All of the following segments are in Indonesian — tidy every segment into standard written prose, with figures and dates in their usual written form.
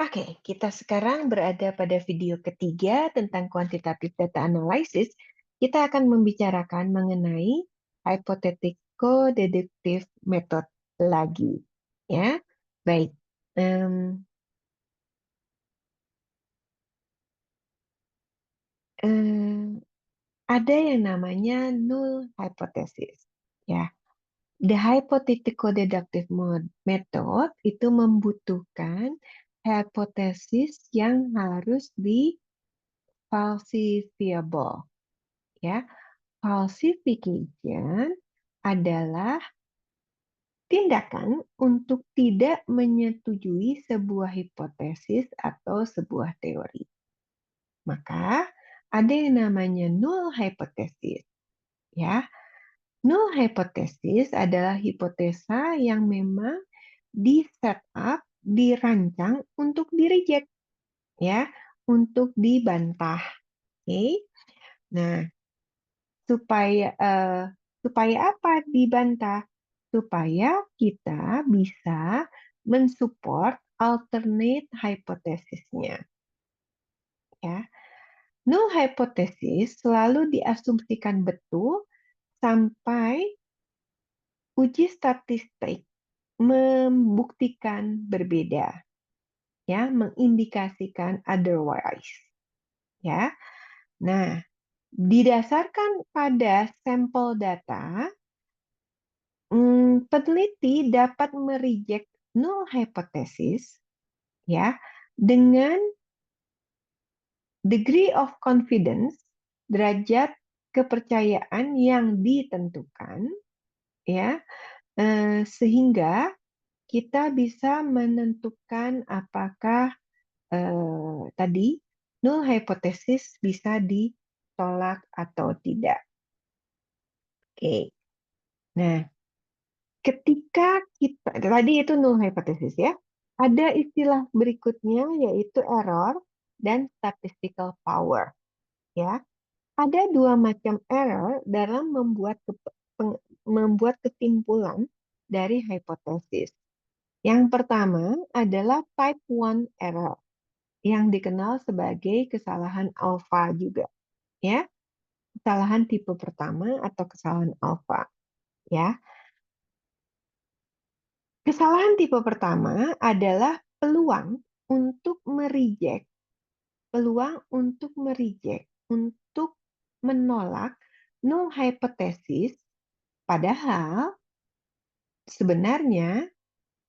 Oke, kita sekarang berada pada video ketiga tentang quantitative data analysis. Kita akan membicarakan mengenai hypothetical deductive method lagi. Ya, baik. Em, em, ada yang namanya null hypothesis. Ya, the hypothetical deductive method itu membutuhkan hipotesis yang harus falsifiable. Ya, falsification adalah tindakan untuk tidak menyetujui sebuah hipotesis atau sebuah teori. Maka ada yang namanya null hypothesis. Ya, null hypothesis adalah hipotesa yang memang di set up, dirancang untuk di-reject, ya, untuk dibantah. Oke. Nah, supaya apa dibantah? Supaya kita bisa mensupport alternate hypothesisnya. Ya. Null hypothesis selalu diasumsikan betul sampai uji statistik membuktikan berbeda, ya, mengindikasikan otherwise. Ya. Nah, didasarkan pada sampel data, peneliti dapat mereject null hypothesis, ya, dengan degree of confidence, derajat kepercayaan yang ditentukan, ya, sehingga kita bisa menentukan apakah tadi null hypothesis bisa ditolak atau tidak. Oke. Nah, ketika kita tadi itu null hypothesis, ya, ada istilah berikutnya yaitu error dan statistical power. Ya, ada dua macam error dalam membuat kesimpulan dari hipotesis. Yang pertama adalah type 1 error yang dikenal sebagai kesalahan alfa juga, ya, kesalahan tipe pertama atau kesalahan alfa. Ya, kesalahan tipe pertama adalah untuk mereject, untuk menolak null hypothesis, padahal sebenarnya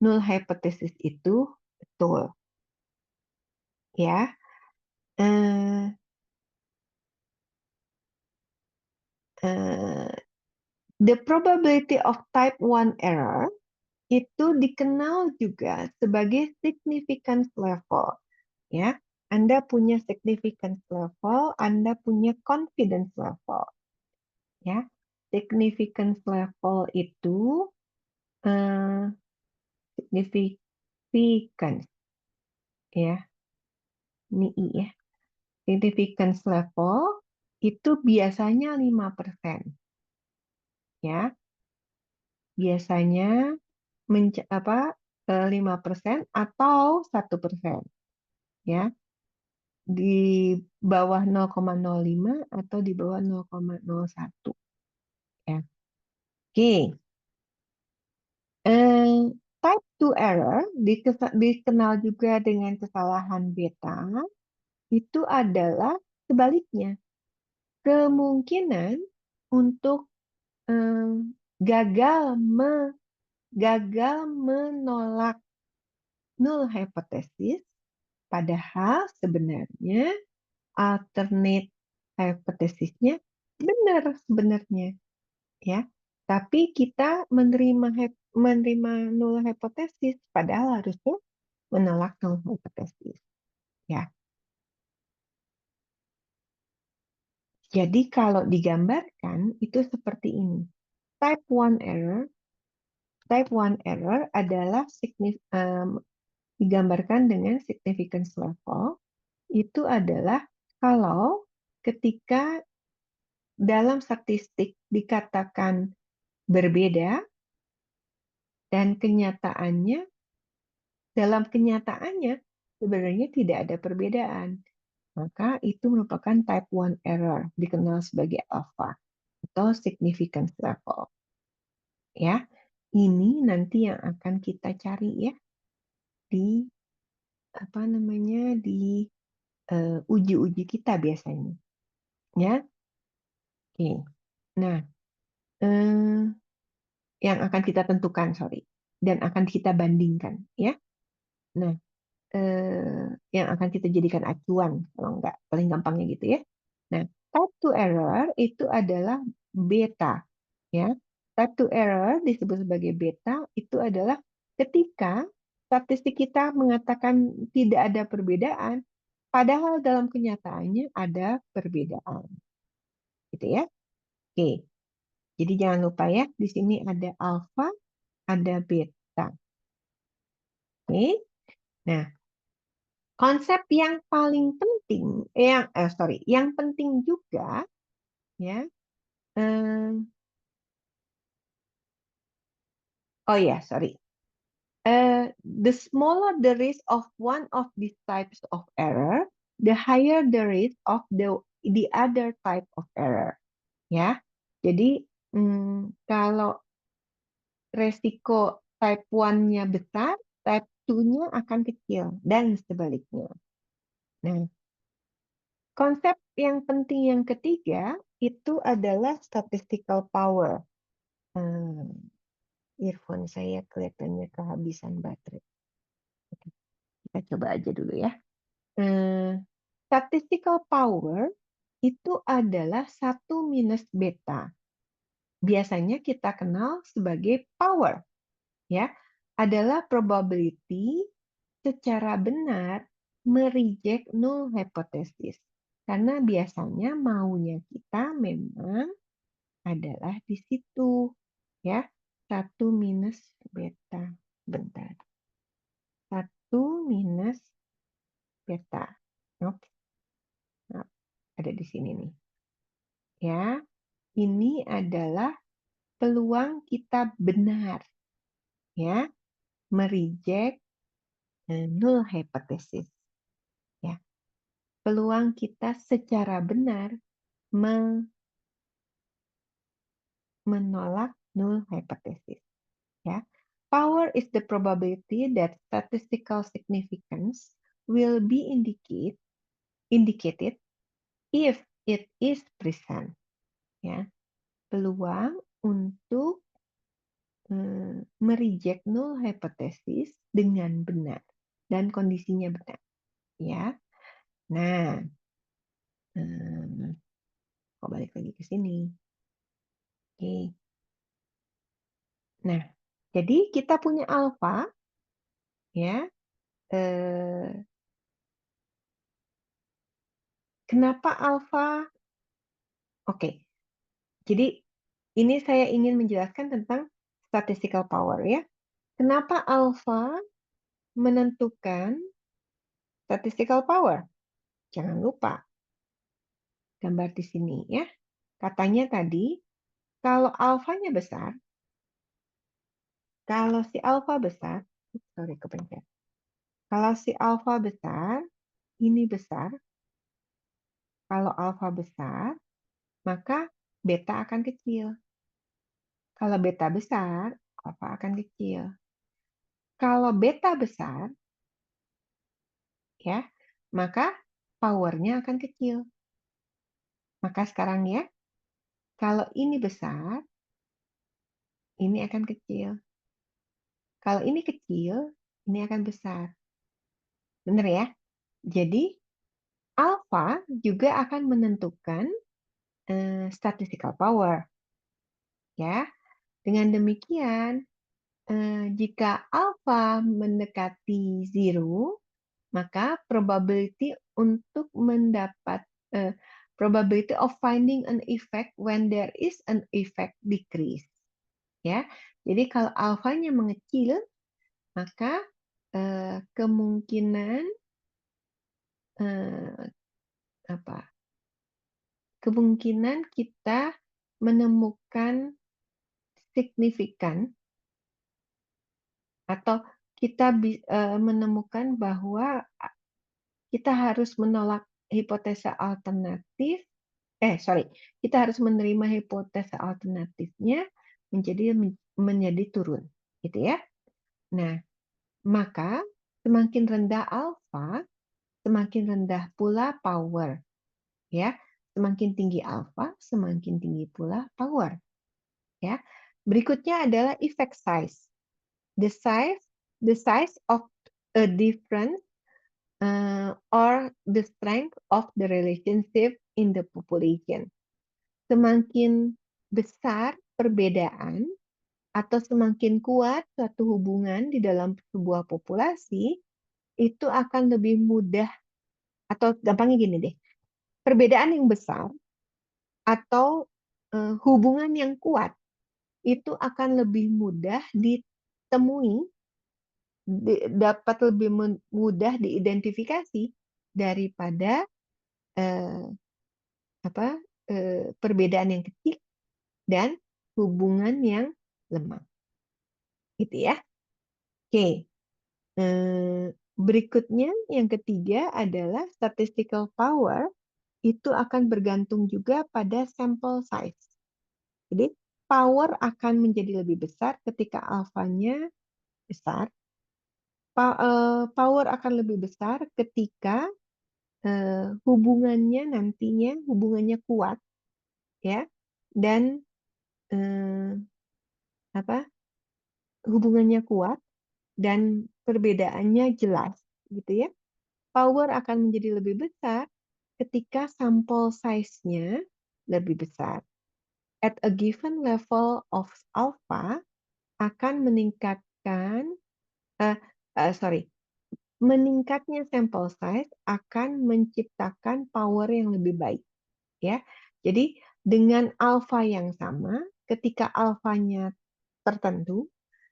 null hypothesis itu betul. Ya, eh, eh, the probability of type 1 error itu dikenal juga sebagai significance level. Ya, Anda punya significance level, Anda punya confidence level. Ya, significance level itu significance, ya, ini I ya. Significance level itu biasanya 5%. Ya, biasanya 5% atau 1%. Ya, di bawah 0,05 atau di bawah 0,01. Ya. Oke. Type 2 error dikenal juga dengan kesalahan beta, itu adalah sebaliknya. Kemungkinan untuk gagal menolak null hypothesis, padahal sebenarnya alternate hypothesisnya benar sebenarnya, ya. Tapi kita menerima null hypothesis, padahal harusnya menolak null hypothesis, ya. Jadi kalau digambarkan itu seperti ini. Type 1 error, adalah digambarkan dengan significance level. Itu adalah kalau ketika dalam statistik dikatakan berbeda dan dalam kenyataannya sebenarnya tidak ada perbedaan. Maka itu merupakan type 1 error, dikenal sebagai alpha atau significance level. Ya, ini nanti yang akan kita cari ya di di uji-uji kita biasanya. Ya, oke. Nah, eh, yang akan kita tentukan, sorry, dan akan kita bandingkan, ya. Nah, yang akan kita jadikan acuan, kalau enggak, paling gampangnya gitu ya. Nah, type 2 error itu adalah beta, ya. Type 2 error disebut sebagai beta itu adalah ketika statistik kita mengatakan tidak ada perbedaan, padahal dalam kenyataannya ada perbedaan, gitu ya. Oke, jadi jangan lupa ya, di sini ada alfa, ada beta. Oke, nah konsep yang paling penting, yang penting juga ya. Oh ya, sorry. The smaller the risk of one of these types of error, the higher the risk of the other type of error. Ya, jadi kalau resiko type 1-nya besar, type 2-nya akan kecil dan sebaliknya. Nah, konsep yang penting yang ketiga itu adalah statistical power. Earphone saya kelihatannya kehabisan baterai. Kita coba aja dulu ya. Statistical power itu adalah 1 minus beta. Biasanya kita kenal sebagai power. Ya, adalah probability secara benar mereject null hypothesis. Karena biasanya maunya kita memang adalah di situ. Ya, 1 minus beta. Bentar. 1 minus beta. Oke. Nah, ada di sini nih. Ya, ini adalah peluang kita benar. Ya, mereject null hypothesis. Ya, peluang kita secara benar menolak null hypothesis. Ya, power is the probability that statistical significance will be indicated if it is present. Ya, peluang untuk mereject null hypothesis dengan benar dan kondisinya benar. Ya, nah, kok balik lagi ke sini. Oke. Nah, jadi kita punya alfa, ya. Kenapa alfa? Oke. Jadi ini saya ingin menjelaskan tentang statistical power ya. Kenapa alfa menentukan statistical power? Jangan lupa gambar di sini ya. Katanya tadi kalau alfanya besar, kalau si alfa besar, sorry kepencet. Kalau si alfa besar, ini besar. Kalau alfa besar, maka beta akan kecil. Kalau beta besar, alfa akan kecil. Kalau beta besar, ya, maka powernya akan kecil. Maka sekarang ya, kalau ini besar, ini akan kecil. Kalau ini kecil, ini akan besar. Benar ya? Jadi, alfa juga akan menentukan statistical power. Ya, dengan demikian, jika alfa mendekati zero, maka probability untuk mendapat probability of finding an effect when there is an effect decrease. Ya, jadi kalau alfanya mengecil, maka kemungkinan eh, apa? Kemungkinan kita menemukan signifikan atau kita menemukan bahwa kita harus menolak hipotesa alternatif, kita harus menerima hipotesa alternatifnya menjadi turun, gitu ya. Nah, maka semakin rendah alfa, semakin rendah pula power, ya. Semakin tinggi alfa, semakin tinggi pula power, ya. Berikutnya adalah effect size. The size of a difference or the strength of the relationship in the population. Semakin besar perbedaan atau semakin kuat suatu hubungan di dalam sebuah populasi, itu akan lebih mudah, atau gampangnya gini deh, perbedaan yang besar atau hubungan yang kuat itu akan lebih mudah ditemui, dapat lebih mudah diidentifikasi daripada eh, perbedaan yang kecil dan hubungan yang lemah, gitu ya. Oke, berikutnya yang ketiga adalah statistical power, itu akan bergantung juga pada sample size. Jadi power akan menjadi lebih besar ketika alfanya besar. Power akan lebih besar ketika hubungannya kuat, ya, dan hubungannya kuat dan perbedaannya jelas, gitu ya. Power akan menjadi lebih besar ketika sampel size-nya lebih besar. At a given level of alpha akan meningkatnya sampel size akan menciptakan power yang lebih baik, ya. Jadi dengan alfa yang sama, ketika alfanya tertentu,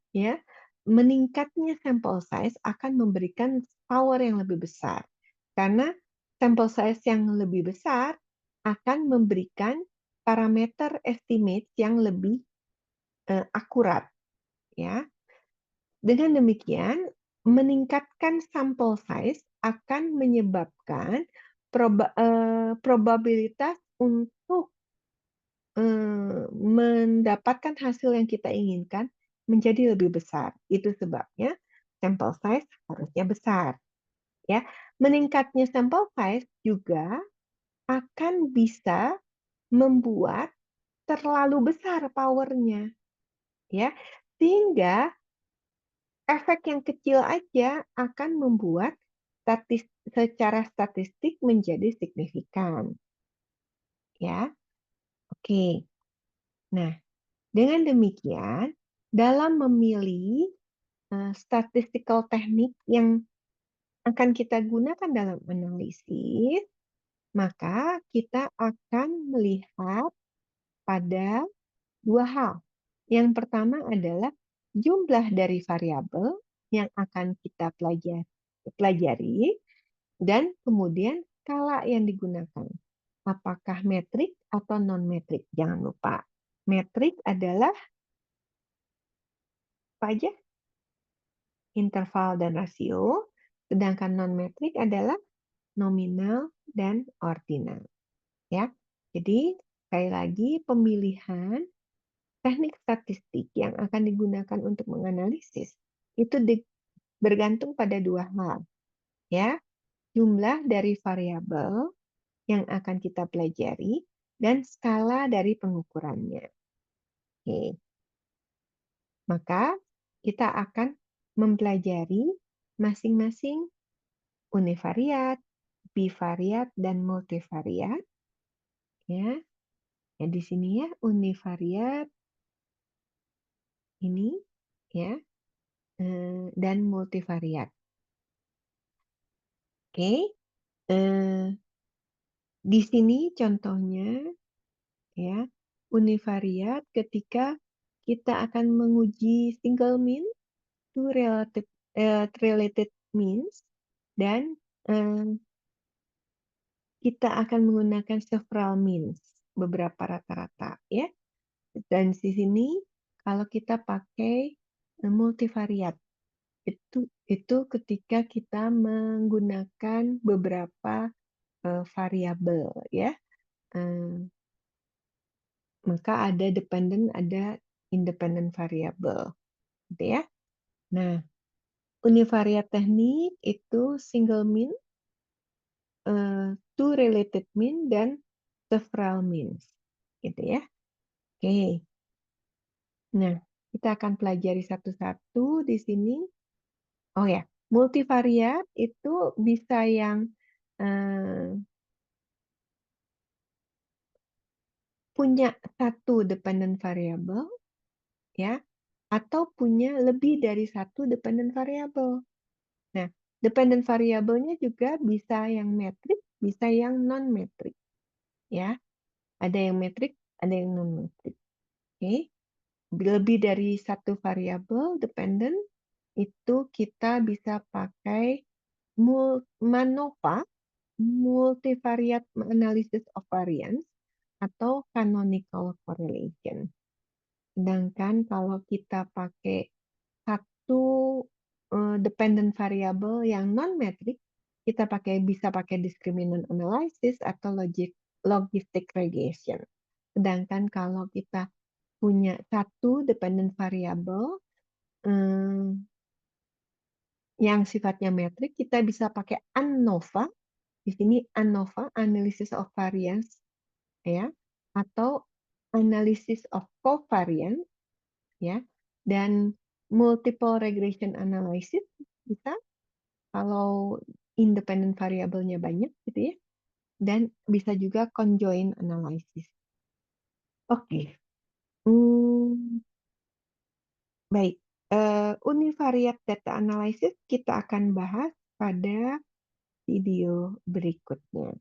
ya, meningkatnya sampel size akan memberikan power yang lebih besar. Karena sampel size yang lebih besar akan memberikan parameter estimate yang lebih akurat, ya. Dengan demikian, meningkatkan sampel size akan menyebabkan probabilitas untuk mendapatkan hasil yang kita inginkan menjadi lebih besar. Itu sebabnya sampel size harusnya besar, ya. Meningkatnya sampel size juga akan bisa membuat terlalu besar powernya, ya. Sehingga efek yang kecil aja akan membuat secara statistik menjadi signifikan, ya. Oke. Nah, dengan demikian, dalam memilih statistical teknik yang akan kita gunakan dalam analisis, maka kita akan melihat pada dua hal. Yang pertama adalah jumlah dari variabel yang akan kita pelajari, dan kemudian skala yang digunakan. Apakah metrik atau non-metrik? Jangan lupa, metrik adalah apa aja? Interval dan rasio, sedangkan non-metrik adalah nominal dan ordinal. Ya, jadi sekali lagi pemilihan teknik statistik yang akan digunakan untuk menganalisis itu bergantung pada dua hal, ya, jumlah dari variabel yang akan kita pelajari dan skala dari pengukurannya. Oke. Maka kita akan mempelajari masing-masing univariat, bivariat, dan multivariat. Ya, ya di sini ya univariat ini, ya, dan multivariat. Oke, di sini contohnya, ya, univariat ketika kita akan menguji single mean, two related means, dan kita akan menggunakan several means, beberapa rata-rata, ya. Dan di sini kalau kita pakai multivariat. Itu ketika kita menggunakan beberapa, variabel ya, eee, maka ada dependent, ada independent variable, gitu ya. Nah, univariat teknik itu single mean, two related mean, dan several means, gitu ya. Oke. Nah, kita akan pelajari satu-satu di sini. Oh ya, multivariat itu bisa yang, eee, punya satu dependent variable ya, atau punya lebih dari satu dependent variable. Nah, dependent variabelnya juga bisa yang metrik, bisa yang non-metrik ya. Ada yang metrik, ada yang non-metrik. Oke. Lebih dari satu variabel dependent, itu kita bisa pakai MANOVA, multivariate analysis of variance, atau canonical correlation. Sedangkan kalau kita pakai satu, dependent variable yang non-metrik, kita bisa pakai discriminant analysis atau logistic regression. Sedangkan kalau kita punya satu dependent variable, yang sifatnya metrik, kita bisa pakai ANOVA. Di sini ANOVA, analysis of variance ya, atau analysis of covariance ya, dan multiple regression analysis bisa kalau independent variabelnya banyak gitu ya, dan bisa juga conjoint analysis. Oke, baik, univariate data analysis kita akan bahas pada video berikutnya.